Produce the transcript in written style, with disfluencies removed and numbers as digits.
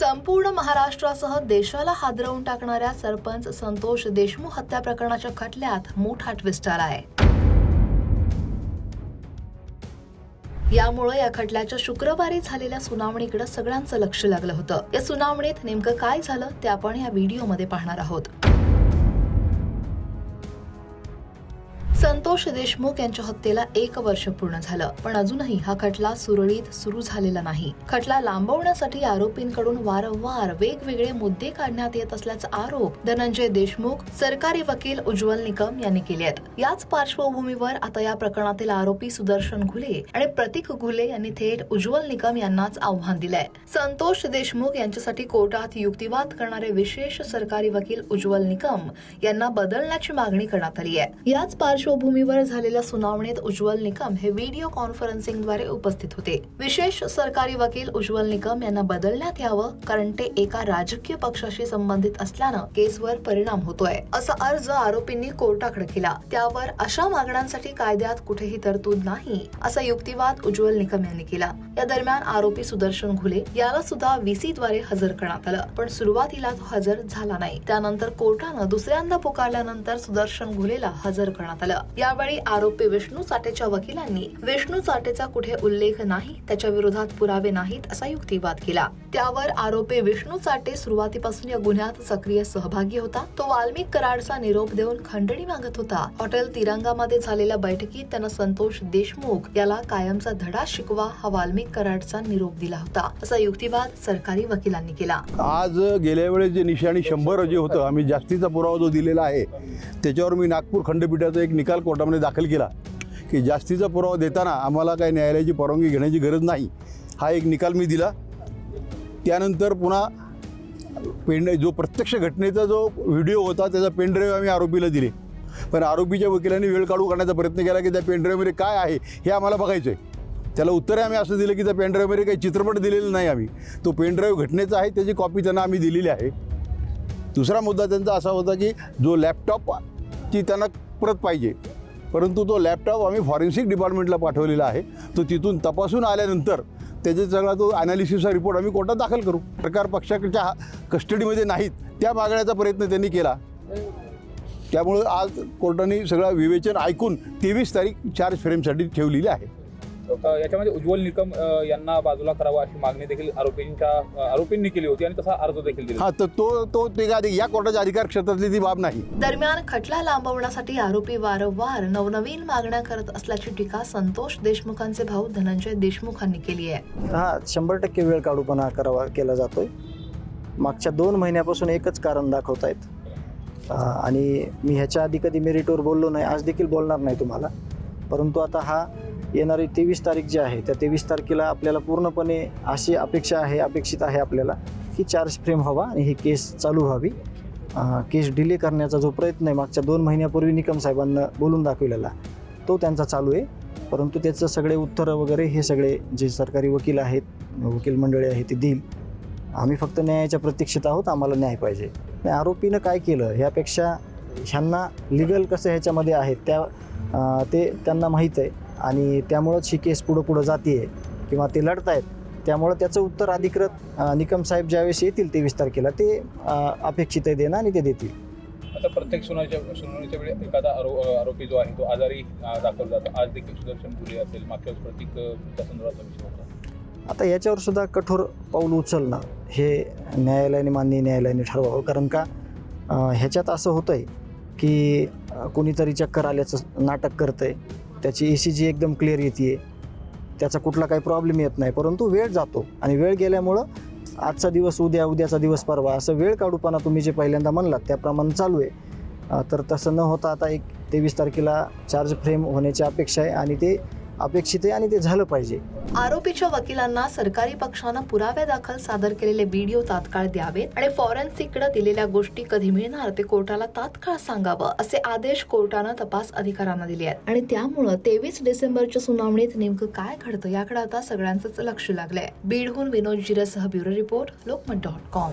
संपूर्ण महाराष्ट्रासह देशाला हादरवून टाकणाऱ्या सरपंच संतोष देशमुख हत्या प्रकरणाच्या खटल्यात मोठा ट्विस्ट आलाय। यामुळे या खटल्याच्या शुक्रवारी झालेल्या सुनावणीकडे सगळ्यांचं लक्ष लागलं होतं। या सुनावणीत नेमकं काय झालं ते आपण या व्हिडिओमध्ये पाहणार आहोत। संतोष देशमुख यांच्या हत्येला 1 वर्ष पूर्ण झालं, पण अजूनही हा खटला सुरळीत सुरू झालेला नाही। खटला लांबवण्यासाठी आरोपींकडून वारंवार वेगवेगळे मुद्दे काढण्यात येत असल्याचा आरोप धनंजय देशमुख, सरकारी वकील उज्ज्वल निकम यांनी केले आहेत। याच पार्श्वभूमीवर आता या प्रकरणातील आरोपी सुदर्शन घुले आणि प्रतीक घुले यांनी थेट उज्ज्वल निकम यांनाच आव्हान दिलंय। संतोष देशमुख यांच्यासाठी कोर्टात युक्तिवाद करणारे विशेष सरकारी वकील उज्ज्वल निकम यांना बदलण्याची मागणी करण्यात आली आहे। याच पार्श्वभूमीवर झालेल्या सुनावणीत उज्ज्वल निकम हे व्हिडिओ कॉन्फरन्सिंगद्वारे उपस्थित होते। विशेष सरकारी वकील उज्ज्वल निकम यांना बदलण्यात यावं कारण ते एका राजकीय पक्षाशी संबंधित असल्यानं केसवर परिणाम होतोय, असा अर्ज आरोपींनी कोर्टाकडे केला। त्यावर अशा मागण्यांसाठी कायद्यात कुठेही तरतूद नाही असा युक्तिवाद उज्ज्वल निकम यांनी केला। या दरम्यान आरोपी सुदर्शन घुले याला सुद्धा VC द्वारे हजर करण्यात आलं, पण सुरुवातीला तो हजर झाला नाही। त्यानंतर कोर्टानं दुसऱ्यांदा पुकारल्यानंतर सुदर्शन घुलेला हजर करण्यात आलं। यावेळी आरोपी विष्णू चाटेच्या वकिलांनी विष्णू चाटेचा कुठे उल्लेख नाही, त्याच्या विरोधात पुरावे नाहीत असा युक्तिवाद केला। त्यावर आरोपी विष्णू चाटे सुरुवातीपासून या गुन्ह्यात सक्रिय सहभागी होता। तो वाल्मिक कराडचा निरोप देऊन खंडणी मागत होता। हॉटेल तिरंगामध्ये झालेल्या बैठकीत त्यानं संतोष देशमुख याला कायमचा धडा शिकवा हा वाल्मिक कराडचा निरोप दिला होता, असा युक्तिवाद सरकारी वकिलांनी केला। आज गेल्या वेळेस जे निशाणी 100 जे होतं, आम्ही जास्तीचा पुरावा जो दिलेला आहे त्याच्यावर मी नागपूर खंडपीठाचा एक निकाल कोर्टामध्ये दाखल केला की जास्तीचा पुरावा देताना आम्हाला काही न्यायालयाची परवानगी घेण्याची गरज नाही, हा एक निकाल मी दिला। त्यानंतर पुन्हा जो प्रत्यक्ष घटनेचा जो व्हिडिओ होता त्याचा पेनड्राईव्ह आम्ही आरोपीला दिले, पण आरोपीच्या वकिलांनी वेळ काढू करण्याचा प्रयत्न केला की त्या पेनड्राईव्हमध्ये काय आहे हे आम्हाला बघायचं आहे। त्याला उत्तर आम्ही असं दिलं की त्या पेनड्राईव्हमध्ये काही चित्रपट दिलेला नाही, आम्ही तो पेनड्राईव्ह घटनेचा आहे त्याची कॉपी त्यांना आम्ही दिलेली आहे। दुसरा मुद्दा त्यांचा असा होता की जो लॅपटॉपची त्यांना प्रत पाहिजे, परंतु तो लॅपटॉप आम्ही फॉरेन्सिक डिपार्टमेंटला पाठवलेला आहे, तो तिथून तपासून आल्यानंतर त्याचा सगळा तो ॲनालिसिसचा रिपोर्ट आम्ही कोर्टात दाखल करू। सरकार पक्षाच्या कस्टडीमध्ये नाहीत त्या मागण्याचा प्रयत्न त्यांनी केला। त्यामुळे आज कोर्टाने सगळा विवेचन ऐकून 23 तारीख चार्ज फ्रेमसाठी ठेवलेली आहे। याच्यामध्ये उज्ज्वल निकम यांना बाजूला करावा अशी मागणी देखील आरोपींनी केली होती आणि तसा अर्ज देखील दिला। तर तो या कोर्टाच्या अधिकार क्षेत्रातली ती बाब नाही। दरम्यान खटला लांबवण्यासाठी आरोपी वारंवार नवनवीन मागण्या करत असल्याची टीका संतोष देशमुखांचे भाऊ धनंजय देशमुखांनी केली आहे। 100% वेळ काढूपणा केला जातोय। मागच्या 2 महिन्यापासून एकच कारण दाखवतायत आणि मी ह्याच्या आधी कधी मेरिटवर बोललो नाही, आज देखील बोलणार नाही तुम्हाला। परंतु आता हा येणारी 23 तारीख जी आहे त्या 23 तारखेला आपल्याला पूर्णपणे अशी अपेक्षित आहे आपल्याला की चार्ज फ्रेम व्हावा आणि ही केस चालू व्हावी। केस डिले करण्याचा जो प्रयत्न आहे मागच्या 2 महिन्यापूर्वी निकम साहेबांना बोलून दाखवलेला तो त्यांचा चालू आहे, परंतु त्याचं सगळे उत्तरं वगैरे हे सगळे जे सरकारी वकील आहेत, वकील मंडळी आहे ते देईल। आम्ही फक्त न्यायाच्या प्रतीक्षेत आहोत, आम्हाला न्याय पाहिजे। आरोपीनं काय केलं ह्यापेक्षा ह्यांना लिगल कसं ह्याच्यामध्ये आहेत ते त्यांना माहीत आहे आणि त्यामुळंच ही केस पुढं जाते किंवा ते लढतायत। त्यामुळं त्याचं उत्तर अधिकृत निकम साहेब ज्यावेळेस येतील 23 तारखेला ते अपेक्षित आहे देणं आणि ते देतील। आता प्रत्येक सुनावणीच्या वेळी एखादा आरोपी जो आहे तो आजारी दाखल जातो। आज देखील सुदर्शन घुले असेल, मागच्या प्रतीकच्या संदर्भाचा विषय होता। आता याच्यावर सुद्धा कठोर पाऊल उचलणं हे माननीय न्यायालयाने ठरवावं, कारण का ह्याच्यात असं होतंय की कोणीतरी चक्कर आल्याचं नाटक करतंय, त्याची ECG एकदम क्लिअर येते, त्याचा कुठला काही प्रॉब्लेम येत नाही, परंतु वेळ जातो आणि वेळ गेल्यामुळं आजचा दिवस उद्याचा दिवस परवा असं वेळ काढूपणा तुम्ही जे पहिल्यांदा म्हणलात त्याप्रमाणे चालू आहे। तर तसं न होता आता 23 तारखेला चार्ज फ्रेम होण्याची अपेक्षा आहे आणि ते अपेक्षित आहे आणि ते झालं पाहिजे। आरोपीच्या वकिलांना सरकारी पक्षानं पुराव्या दाखल सादर केलेले व्हिडिओ तात्काळ द्यावेत आणि फॉरेन्सिककडे दिलेल्या गोष्टी कधी मिळणार ते कोर्टाला तात्काळ सांगावं असे आदेश कोर्टानं तपास अधिकाऱ्यांना दिले आहेत। आणि त्यामुळे 23 डिसेंबरच्या सुनावणीत नेमकं काय घडतं याकडे आता सगळ्यांचंच लक्ष लागलंय। बीडहून विनोद जिरेसह ब्युरो रिपोर्ट, लोकमत.com।